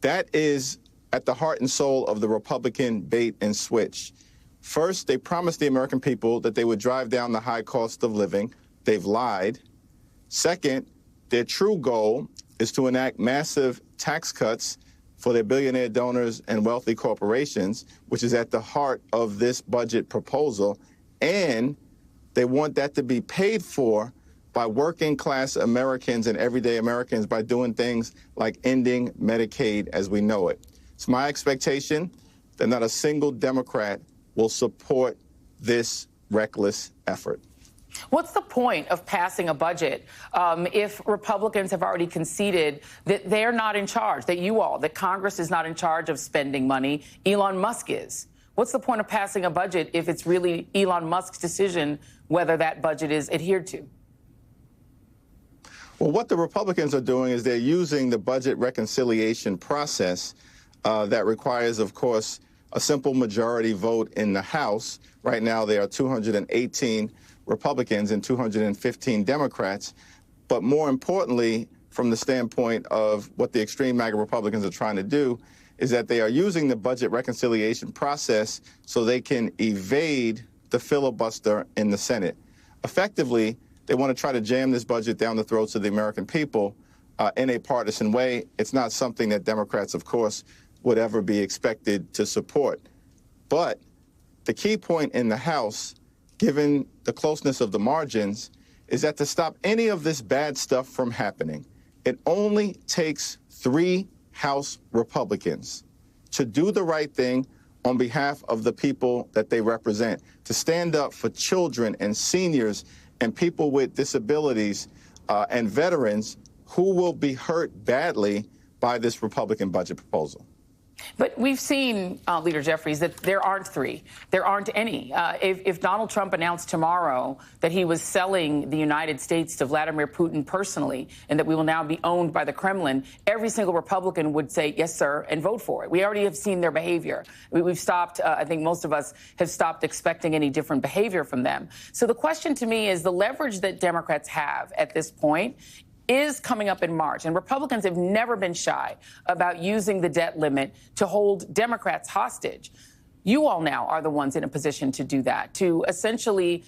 That is at the heart and soul of the Republican bait and switch. First, they promised the American people that they would drive down the high cost of living. They've lied. Second, their true goal is to enact massive tax cuts for their billionaire donors and wealthy corporations, which is at the heart of this budget proposal. And they want that to be paid for by working class Americans and everyday Americans by doing things like ending Medicaid as we know it. It's my expectation that not a single Democrat will support this reckless effort. What's the point of passing a budget if Republicans have already conceded that they're not in charge, that Congress is not in charge of spending money, Elon Musk is? What's the point of passing a budget if it's really Elon Musk's decision whether that budget is adhered to? Well, what the Republicans are doing is they're using the budget reconciliation process that requires, of course, a simple majority vote in the House. Right now, there are 218 Republicans and 215 Democrats. But more importantly, from the standpoint of what the extreme MAGA Republicans are trying to do, is that they are using the budget reconciliation process so they can evade the filibuster in the Senate. Effectively, they want to try to jam this budget down the throats of the American people in a partisan way. It's not something that Democrats, of course, would ever be expected to support. But the key point in the House, given the closeness of the margins, is that to stop any of this bad stuff from happening, it only takes 3 House Republicans to do the right thing on behalf of the people that they represent, to stand up for children and seniors and people with disabilities and veterans who will be hurt badly by this Republican budget proposal. But we've seen, Leader Jeffries, that there aren't 3. There aren't any. If Donald Trump announced tomorrow that he was selling the United States to Vladimir Putin personally and that we will now be owned by the Kremlin, every single Republican would say, yes, sir, and vote for it. We already have seen their behavior. We've stopped, I think most of us have stopped expecting any different behavior from them. So the question to me is the leverage that Democrats have at this point is coming up in March, and Republicans have never been shy about using the debt limit to hold Democrats hostage. You all now are the ones in a position to do that, to essentially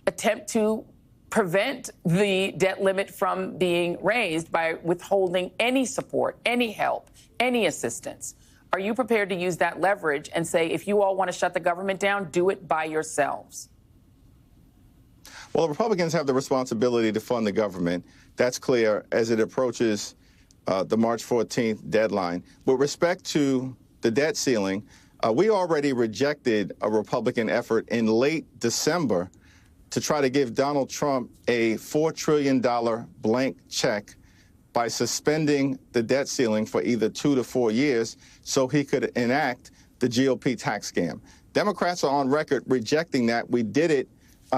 attempt to prevent the debt limit from being raised by withholding any support, any help, any assistance. Are you prepared to use that leverage and say, if you all want to shut the government down, do it by yourselves? Well, the Republicans have the responsibility to fund the government. That's clear as it approaches the March 14th deadline. With respect to the debt ceiling, we already rejected a Republican effort in late December to try to give Donald Trump a $4 trillion blank check by suspending the debt ceiling for either 2 to 4 years so he could enact the GOP tax scam. Democrats are on record rejecting that. We did it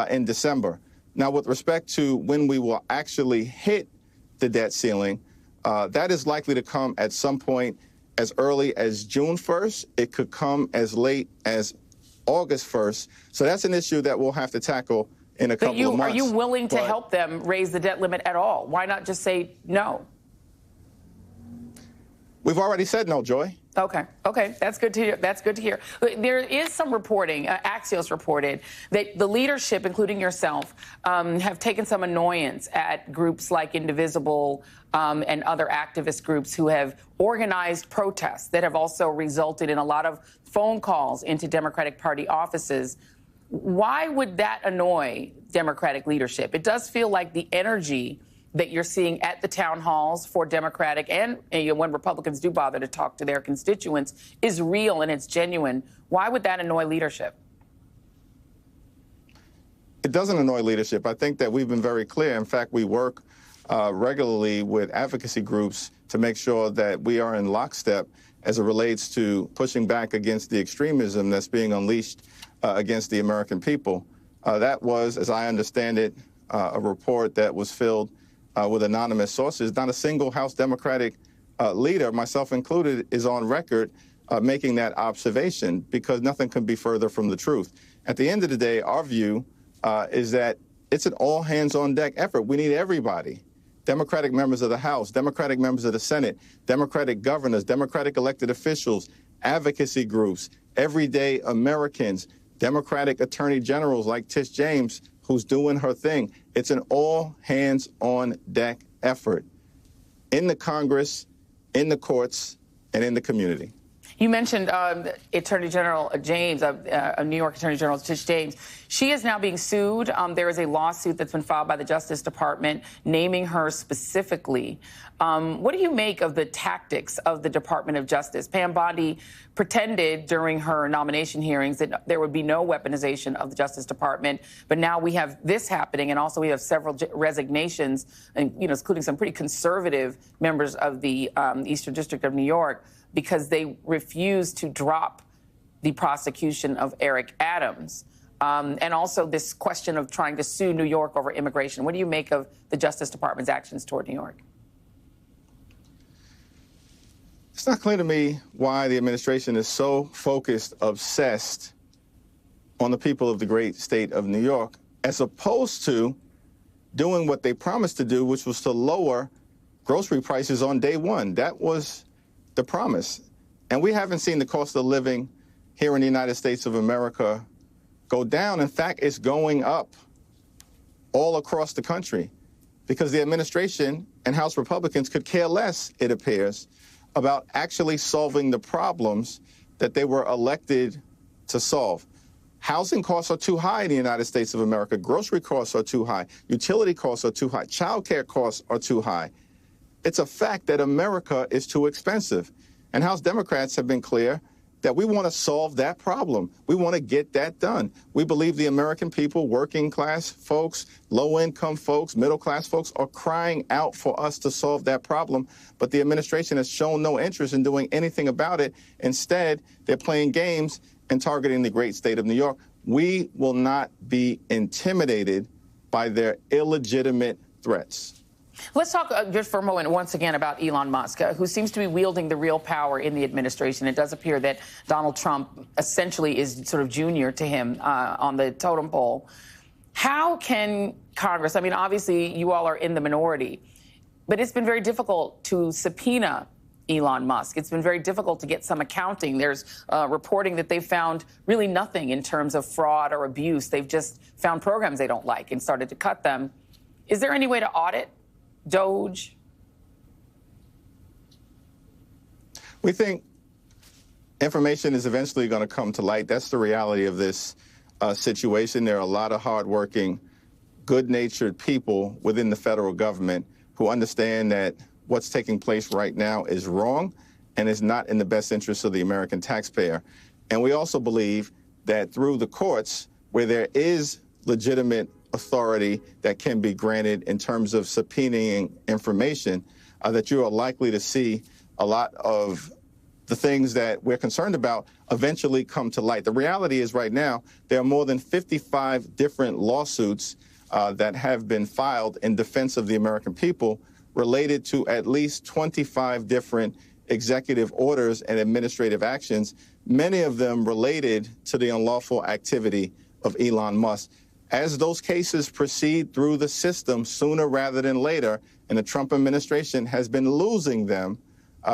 in December. Now, with respect to when we will actually hit the debt ceiling, that is likely to come at some point as early as June 1st. It could come as late as August 1st. So that's an issue that we'll have to tackle in a couple of months. Are you willing to help them raise the debt limit at all? Why not just say no? We've already said no, Joy. Okay. That's good to hear. That's good to hear. There is some reporting, Axios reported, that the leadership, including yourself, have taken some annoyance at groups like Indivisible and other activist groups who have organized protests that have also resulted in a lot of phone calls into Democratic Party offices. Why would that annoy Democratic leadership? It does feel like the energy that you're seeing at the town halls for Democratic and when Republicans do bother to talk to their constituents is real and it's genuine. Why would that annoy leadership? It doesn't annoy leadership. I think that we've been very clear. In fact, we work regularly with advocacy groups to make sure that we are in lockstep as it relates to pushing back against the extremism that's being unleashed against the American people. That was, as I understand it, a report that was filled with anonymous sources. Not a single House Democratic leader, myself included, is on record making that observation because nothing can be further from the truth. At the end of the day, our view is that it's an all-hands-on-deck effort. We need everybody Democratic members of the House, Democratic members of the Senate, Democratic governors, Democratic elected officials, advocacy groups, everyday Americans, Democratic attorney generals like Tish James, who's doing her thing. It's an all hands on deck effort in the Congress, in the courts, and in the community. You mentioned Attorney General James, New York Attorney General Tish James. She is now being sued. There is a lawsuit that's been filed by the Justice Department naming her specifically. What do you make of the tactics of the Department of Justice? Pam Bondi pretended during her nomination hearings that there would be no weaponization of the Justice Department, but now we have this happening, and also we have several resignations, and including some pretty conservative members of the Eastern District of New York, because they refused to drop the prosecution of Eric Adams. And also this question of trying to sue New York over immigration. What do you make of the Justice Department's actions toward New York? It's not clear to me why the administration is so focused, obsessed on the people of the great state of New York, as opposed to doing what they promised to do, which was to lower grocery prices on day one. That was the promise. And we haven't seen the cost of living here in the United States of America go down. In fact, it's going up all across the country because the administration and House Republicans could care less, it appears, about actually solving the problems that they were elected to solve. Housing costs are too high in the United States of America. Grocery costs are too high. Utility costs are too high. Child care costs are too high. It's a fact that America is too expensive. And House Democrats have been clear that we want to solve that problem. We want to get that done. We believe the American people, working class folks, low income folks, middle class folks are crying out for us to solve that problem. But the administration has shown no interest in doing anything about it. Instead, they're playing games and targeting the great state of New York. We will not be intimidated by their illegitimate threats. Let's talk just for a moment once again about Elon Musk, who seems to be wielding the real power in the administration. It does appear that Donald Trump essentially is sort of junior to him on the totem pole. How can Congress, I mean, obviously you all are in the minority, but it's been very difficult to subpoena Elon Musk. It's been very difficult to get some accounting. There's reporting that they've found really nothing in terms of fraud or abuse. They've just found programs they don't like and started to cut them. Is there any way to audit Doge? We think information is eventually going to come to light. That's the reality of this situation. There are a lot of hardworking, good-natured people within the federal government who understand that what's taking place right now is wrong and is not in the best interest of the American taxpayer. And we also believe that through the courts, where there is legitimate authority that can be granted in terms of subpoenaing information, that you are likely to see a lot of the things that we're concerned about eventually come to light. The reality is right now, there are more than 55 different lawsuits that have been filed in defense of the American people related to at least 25 different executive orders and administrative actions, many of them related to the unlawful activity of Elon Musk. As those cases proceed through the system sooner rather than later, and the Trump administration has been losing them,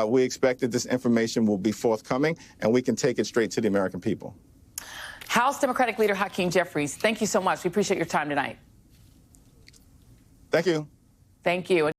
we expect that this information will be forthcoming and we can take it straight to the American people. House Democratic Leader Hakeem Jeffries, thank you so much. We appreciate your time tonight. Thank you. Thank you.